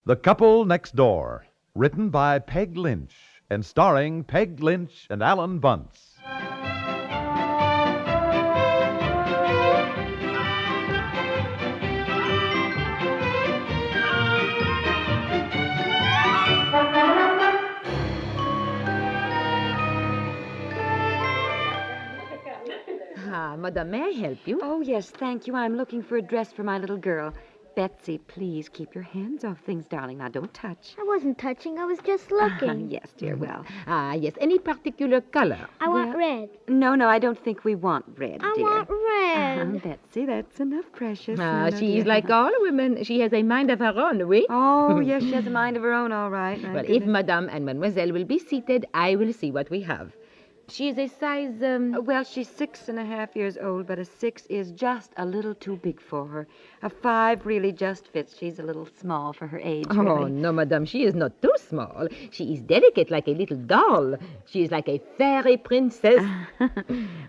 The Couple Next Door, written by Peg Lynch and starring Peg Lynch and Alan Bunce. Madam, may I help you? Oh, yes, thank you. I'm looking for a dress for my little girl. Betsy, please keep your hands off things, darling. Now, don't touch. I wasn't touching. I was just looking. Yes, dear, well. Yes. Any particular color? I want red. No, I don't think we want red, I dear. want red. Betsy, that's enough, precious. No, She's dear. like all women. She has a mind of her own, oui? Oh, yes, she has a mind of her own, all right. Well, if Madame and Mademoiselle will be seated, I will see what we have. She is a size, Well, she's 6.5 years old, but a 6 is just a little too big for her. A 5 really just fits. She's a little small for her age, Oh, really. no, Madame, she is not too small. She is delicate like a little doll. She is like a fairy princess.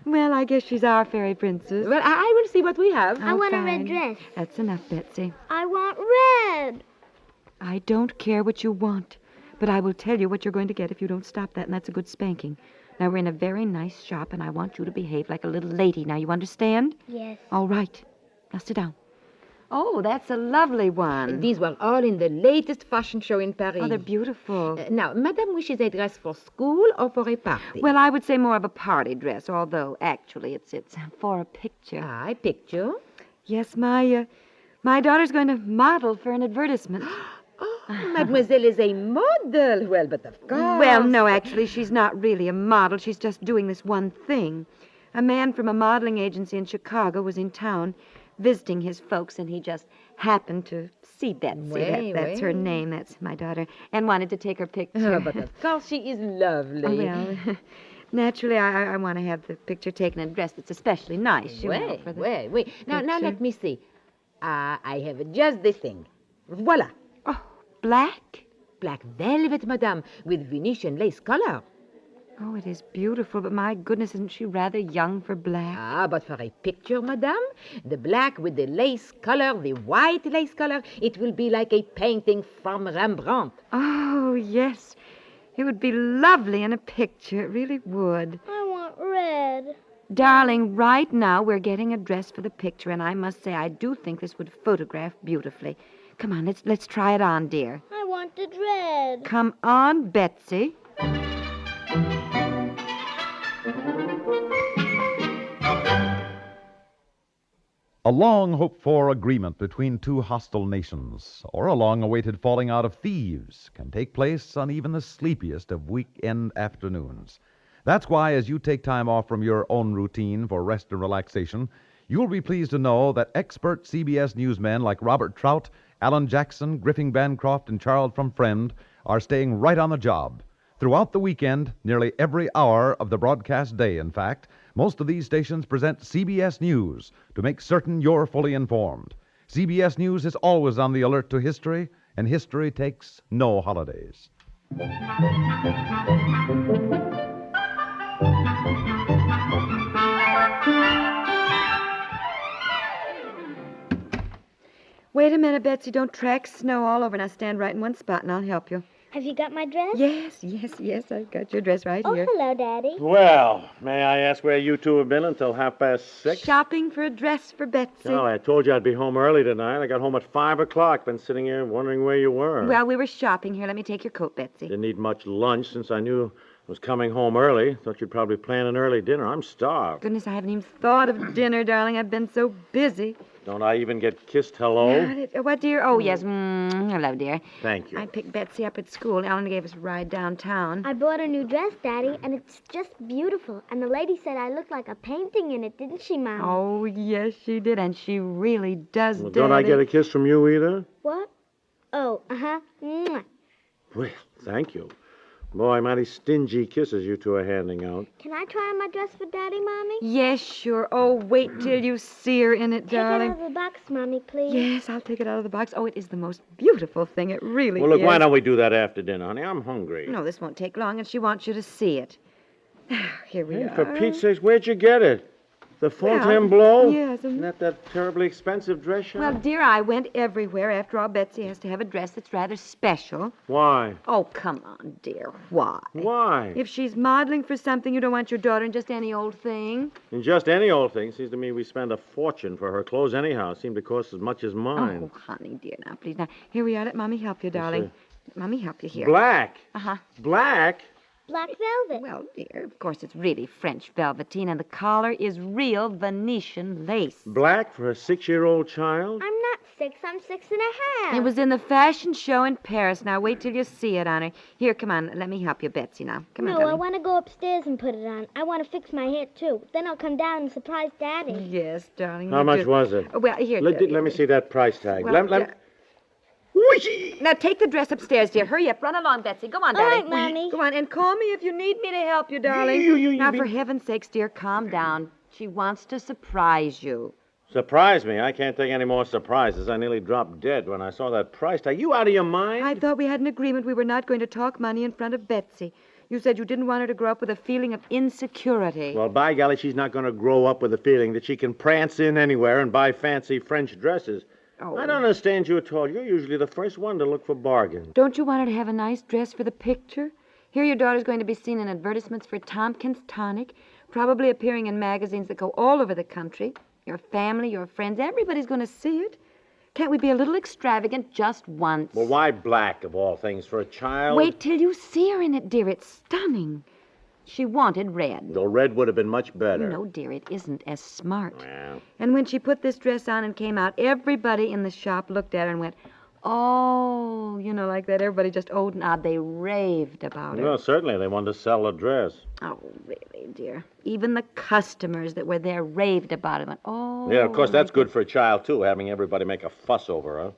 Well, I guess she's our fairy princess. Well, I will see what we have. I want a red fine. dress. That's enough, Betsy. I want red. I don't care what you want, but I will tell you what you're going to get if you don't stop that, and that's a good spanking. Now, we're in a very nice shop, and I want you to behave like a little lady. Now, you understand? Yes. All right. Now, sit down. Oh, that's a lovely one. These were all in the latest fashion show in Paris. Oh, they're beautiful. Now, Madame wishes a dress for school or for a party? Well, I would say more of a party dress, although actually it's for a picture. A picture? Yes, my daughter's going to model for an advertisement. Oh, Mademoiselle is a model. Well, but of course. Well, no, actually, she's not really a model. She's just doing this one thing. A man from a modeling agency in Chicago was in town visiting his folks, and he just happened to see Betsy. That's her name. That's my daughter. And wanted to take her picture. Oh, but of course she is lovely. Oh, well, naturally, I want to have the picture taken in a dress that's especially nice. Wait. Now, let me see. I have just the thing. Voila. Oh, black? Black velvet, Madame, with Venetian lace collar. Oh, it is beautiful, but my goodness, isn't she rather young for black? But for a picture, Madame, the black with the lace color, the white lace color, it will be like a painting from Rembrandt. Oh, yes. It would be lovely in a picture. It really would. I want red. Darling, right now we're getting a dress for the picture, and I must say I do think this would photograph beautifully. Come on, let's try it on, dear. I wanted red. Come on, Betsy. A long-hoped-for agreement between two hostile nations, or a long-awaited falling out of thieves, can take place on even the sleepiest of weekend afternoons. That's why, as you take time off from your own routine for rest and relaxation, you'll be pleased to know that expert CBS newsmen like Robert Trout, Alan Jackson, Griffin Bancroft, and Charles from Friend are staying right on the job. Throughout the weekend, nearly every hour of the broadcast day, in fact, most of these stations present CBS News to make certain you're fully informed. CBS News is always on the alert to history, and history takes no holidays. Wait a minute, Betsy. Don't track snow all over. Now stand right in one spot, and I'll help you. Have you got my dress? Yes. I've got your dress right Oh, here. hello, Daddy. Well, may I ask where you two have been until 6:30? Shopping for a dress for Betsy. Oh, I told you I'd be home early tonight. I got home at 5 o'clock. Been sitting here wondering where you were. Well, we were shopping. Here, let me take your coat, Betsy. Didn't eat much lunch since I knew I was coming home early. Thought you'd probably plan an early dinner. I'm starved. Goodness, I haven't even thought of dinner, darling. I've been so busy. Don't I even get kissed hello? What, dear? Oh, yes. Hello, dear. Thank you. I picked Betsy up at school. Ellen gave us a ride downtown. I bought a new dress, Daddy, and it's just beautiful. And the lady said I looked like a painting in it, didn't she, Mom? Oh, yes, she did. And she really does, Well, don't I Daddy. get a kiss from you either? What? Oh, uh-huh. Mwah. Well, thank you. Boy, mighty stingy kisses you two are handing out. Can I try on my dress for Daddy, Mommy? Yes, sure. Oh, wait till you see her in it, Take it darling. out of the box, Mommy, please. Yes, I'll take it out of the box. Oh, it is the most beautiful thing. It really Well, look, is. why don't we do that after dinner, honey? I'm hungry. No, this won't take long, and she wants you to see it. Here we Hey, are. for Pete's sake, where'd you get it? The Fontainebleau? Yes. Isn't that terribly expensive dress shop? Well, dear, I went everywhere. After all, Betsy has to have a dress that's rather special. Why? Oh, come on, dear. Why? Why? If she's modeling for something, you don't want your daughter in just any old thing. In just any old thing. Seems to me we spend a fortune for her clothes anyhow. Seem to cost as much as mine. Oh, honey, dear, now, please. Now, here we are. Let Mommy help you, darling. Let Mommy help you here. Black? Uh-huh. Black? Black velvet. Well, dear, of course, it's really French velveteen, and the collar is real Venetian lace. Black for a 6-year-old child? I'm not 6, I'm 6.5. It was in the fashion show in Paris. Now, wait till you see it, honey. Here, come on. Let me help you, Betsy, now. Come on, No, I darling. want to go upstairs and put it on. I want to fix my hair, too. Then I'll come down and surprise Daddy. Yes, darling. How you much do. was it? Well, here. Let me see that price tag. Well, Whooshie! Now, take the dress upstairs, dear. Hurry up. Run along, Betsy. Go on, All darling. right, Mommy. Go on, and call me if you need me to help you, darling. Now, for heaven's sakes, dear, calm down. She wants to surprise you. Surprise me. I can't take any more surprises. I nearly dropped dead when I saw that price tag. You out of your mind? I thought we had an agreement we were not going to talk money in front of Betsy. You said you didn't want her to grow up with a feeling of insecurity. Well, by golly, she's not going to grow up with the feeling that she can prance in anywhere and buy fancy French dresses. Oh. I don't understand you at all. You're usually the first one to look for bargains. Don't you want her to have a nice dress for the picture? Here your daughter's going to be seen in advertisements for Tompkins Tonic, probably appearing in magazines that go all over the country. Your family, your friends, everybody's going to see it. Can't we be a little extravagant just once? Well, why black, of all things, for a child? Wait till you see her in it, dear. It's stunning. She wanted red. The red would have been much better. No, dear, it isn't as smart. Well, And when she put this dress on and came out, everybody in the shop looked at her and went, oh, like that. Everybody just owed and odd. They raved about her. well, certainly they wanted to sell a dress. Oh, really, dear. Even the customers that were there raved about it. Went, oh. Yeah, of course, that's good for a child, too, having everybody make a fuss over her.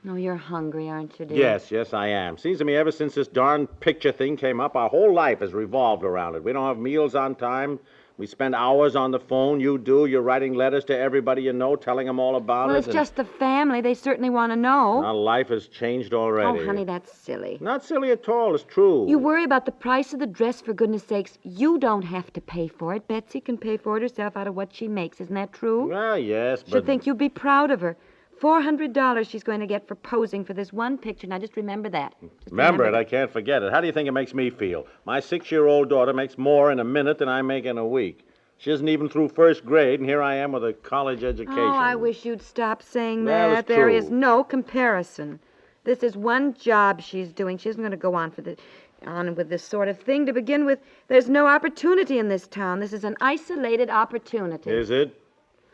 No, you're hungry, aren't you, dear? Yes, I am. Seems to me ever since this darn picture thing came up, our whole life has revolved around it. We don't have meals on time. We spend hours on the phone. You do. You're writing letters to everybody you know, telling them all about Well, it. it's just the family. They certainly want to know. Our life has changed already. Oh, honey, that's silly. Not silly at all. It's true. You worry about the price of the dress, for goodness sakes. You don't have to pay for it. Betsy can pay for it herself out of what she makes. Isn't that true? Well, yes, but... Should think you'd be proud of her. $400 she's going to get for posing for this one picture. Now, just remember that. Just Remember it. that. I can't forget it. How do you think it makes me feel? My 6-year-old daughter makes more in a minute than I make in a week. She isn't even through first grade, and here I am with a college education. Oh, I wish you'd stop saying Well, that. it's There true. is no comparison. This is one job she's doing. She isn't going to go on with this sort of thing. To begin with, there's no opportunity in this town. This is an isolated opportunity. Is it?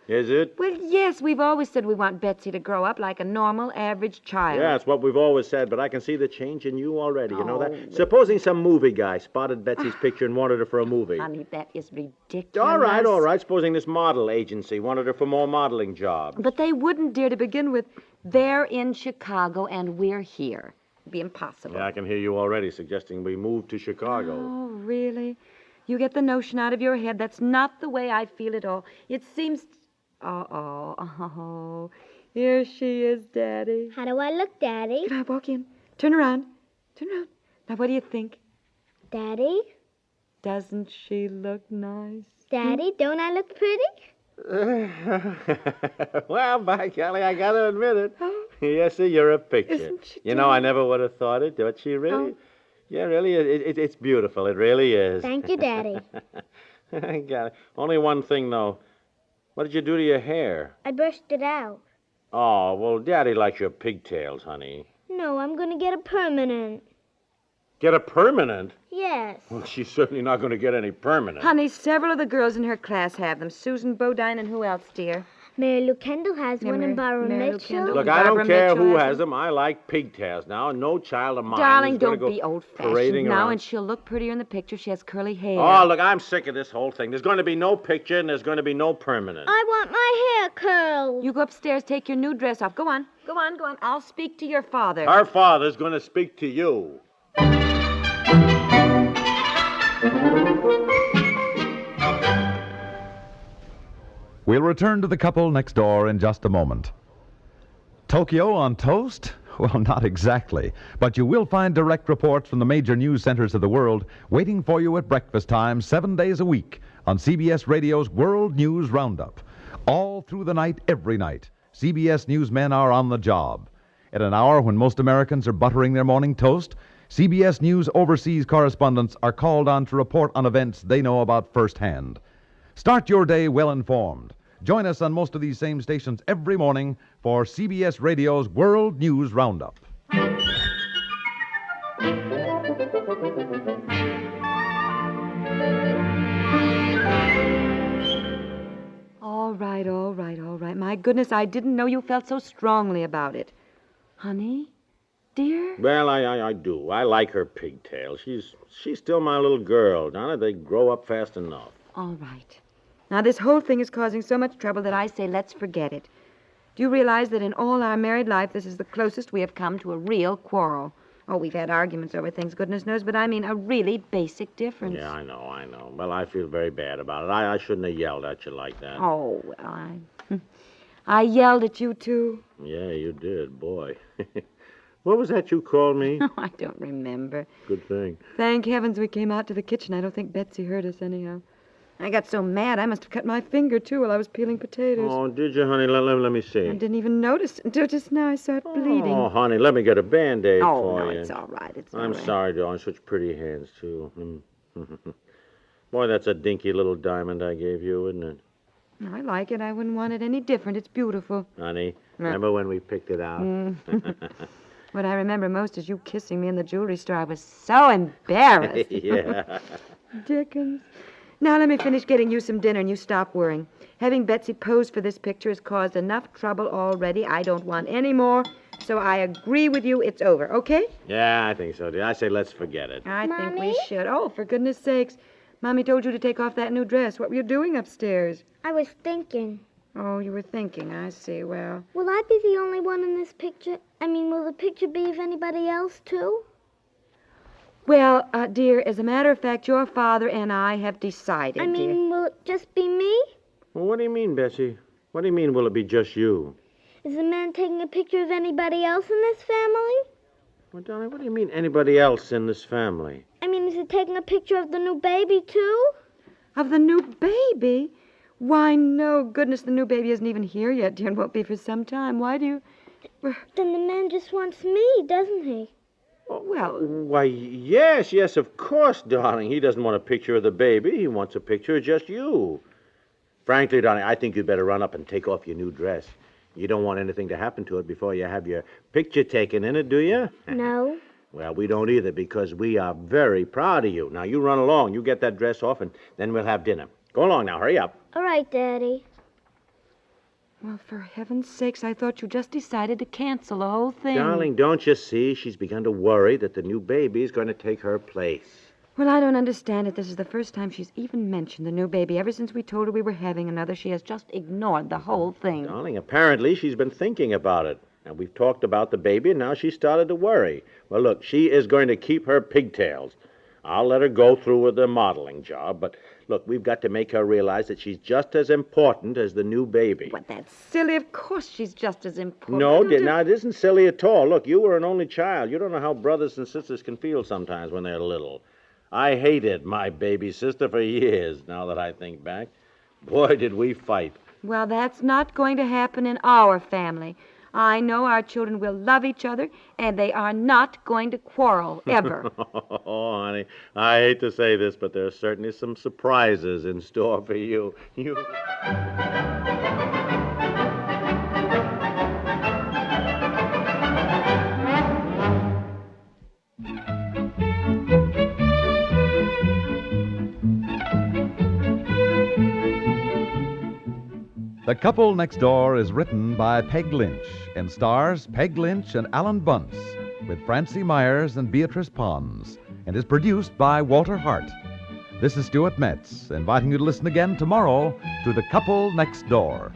Is it? Well, yes, we've always said we want Betsy to grow up like a normal, average child. Yeah, it's what we've always said, but I can see the change in you already. You know Oh, that? Supposing some movie guy spotted Betsy's picture and wanted her for a movie. Honey, that is ridiculous. All right. Supposing this model agency wanted her for more modeling jobs. But they wouldn't, dear, to begin with. They're in Chicago, and we're here. It'd be impossible. Yeah, I can hear you already suggesting we move to Chicago. Oh, really? You get the notion out of your head. That's not the way I feel at all. It seems... Oh, here she is, Daddy. How do I look, Daddy? Can I walk in? Turn around. Now, what do you think? Daddy? Doesn't she look nice? Daddy, don't I look pretty? Well, by golly, I gotta admit it. Oh. Yes, sir, you're a picture. Isn't she You know, I never would have thought it, but she really... Oh. Yeah, really, it's beautiful. It really is. Thank you, Daddy. I got it. Only one thing, though. What did you do to your hair? I brushed it out. Oh, well, Daddy likes your pigtails, honey. No, I'm going to get a permanent. Get a permanent? Yes. Well, she's certainly not going to get any permanent. Honey, several of the girls in her class have them. Susan Bodine and who else, dear? Mary Lou Kendall has one, and Barbara Mary Lou Mitchell. Kendall. Look, I Barbara don't care Mitchell who has has them. I like pigtails now, and no child of mine Darling, is gonna don't go be old-fashioned parading now, around. and she'll look prettier in the picture. She has curly hair. Oh, look, I'm sick of this whole thing. There's going to be no picture, and there's going to be no permanent. I want my hair curled. You go upstairs, take your new dress off. Go on. I'll speak to your father. Her father's going to speak to you. We'll return to the couple next door in just a moment. Tokyo on toast? Well, not exactly. But you will find direct reports from the major news centers of the world waiting for you at breakfast time 7 days a week on CBS Radio's World News Roundup. All through the night, every night, CBS newsmen are on the job. At an hour when most Americans are buttering their morning toast, CBS News overseas correspondents are called on to report on events they know about firsthand. Start your day well informed. Join us on most of these same stations every morning for CBS Radio's World News Roundup. All right. My goodness, I didn't know you felt so strongly about it. Honey? Dear? Well, I do. I like her pigtail. She's still my little girl. Donna, they grow up fast enough. All right. Now, this whole thing is causing so much trouble that I say let's forget it. Do you realize that in all our married life, this is the closest we have come to a real quarrel? Oh, we've had arguments over things, goodness knows, but I mean a really basic difference. Yeah, I know. Well, I feel very bad about it. I shouldn't have yelled at you like that. Oh, well, I yelled at you, too. Yeah, you did, boy. What was that you called me? Oh, I don't remember. Good thing. Thank heavens we came out to the kitchen. I don't think Betsy heard us anyhow. I got so mad I must have cut my finger, too, while I was peeling potatoes. Oh, did you, honey? Let me see. I didn't even notice until just now I saw it bleeding. Oh, honey, let me get a Band-Aid for no, you. it's all right. I'm sorry, darling. Such pretty hands, too. Boy, that's a dinky little diamond I gave you, isn't it? I like it. I wouldn't want it any different. It's beautiful. Honey, remember when we picked it out? What I remember most is you kissing me in the jewelry store. I was so embarrassed. Yeah. Dickens. Now let me finish getting you some dinner and you stop worrying. Having Betsy pose for this picture has caused enough trouble already. I don't want any more. So I agree with you. It's over, okay? Yeah, I think so, dear. I say let's forget it. I think we Mommy? should. Oh, for goodness sakes. Mommy told you to take off that new dress. What were you doing upstairs? I was thinking, Oh, you were thinking. I see. Well, will I be the only one in this picture? I mean, will the picture be of anybody else, too? Dear, as a matter of fact, your father and I have decided, I dear. mean, will it just be me? Well, what do you mean, Bessie? What do you mean, will it be just you? Is the man taking a picture of anybody else in this family? Well, darling, what do you mean anybody else in this family? I mean, is he taking a picture of the new baby, too? Of the new baby? Why, no, goodness, the new baby isn't even here yet, dear, and won't be for some time. Why do you... Then the man just wants me, doesn't he? Well, Why, yes, of course, darling. He doesn't want a picture of the baby. He wants a picture of just you. Frankly, darling, I think you'd better run up and take off your new dress. You don't want anything to happen to it before you have your picture taken in it, do you? No. Well, we don't either, because we are very proud of you. Now, you run along. You get that dress off, and then we'll have dinner. Go along now. Hurry up. All right, Daddy. well, for heaven's sakes, I thought you just decided to cancel the whole thing. Darling, don't you see? She's begun to worry that the new baby's going to take her place. Well, I don't understand it. This is the first time she's even mentioned the new baby. Ever since we told her we were having another, she has just ignored the whole thing. Darling, apparently she's been thinking about it. And we've talked about the baby, and now she's started to worry. Well, look, she is going to keep her pigtails. I'll let her go through with the modeling job, but look, we've got to make her realize that she's just as important as the new baby. But that's silly. Of course she's just as important. No, dear, now, it isn't silly at all. Look, you were an only child. You don't know how brothers and sisters can feel sometimes when they're little. I hated my baby sister for years, now that I think back. Boy, did we fight. Well, that's not going to happen in our family. I know our children will love each other, and they are not going to quarrel, ever. Oh, honey, I hate to say this, but there's certainly some surprises in store for you. The Couple Next Door is written by Peg Lynch and stars Peg Lynch and Alan Bunce with Francie Myers and Beatrice Pons and is produced by Walter Hart. This is Stuart Metz, inviting you to listen again tomorrow to The Couple Next Door.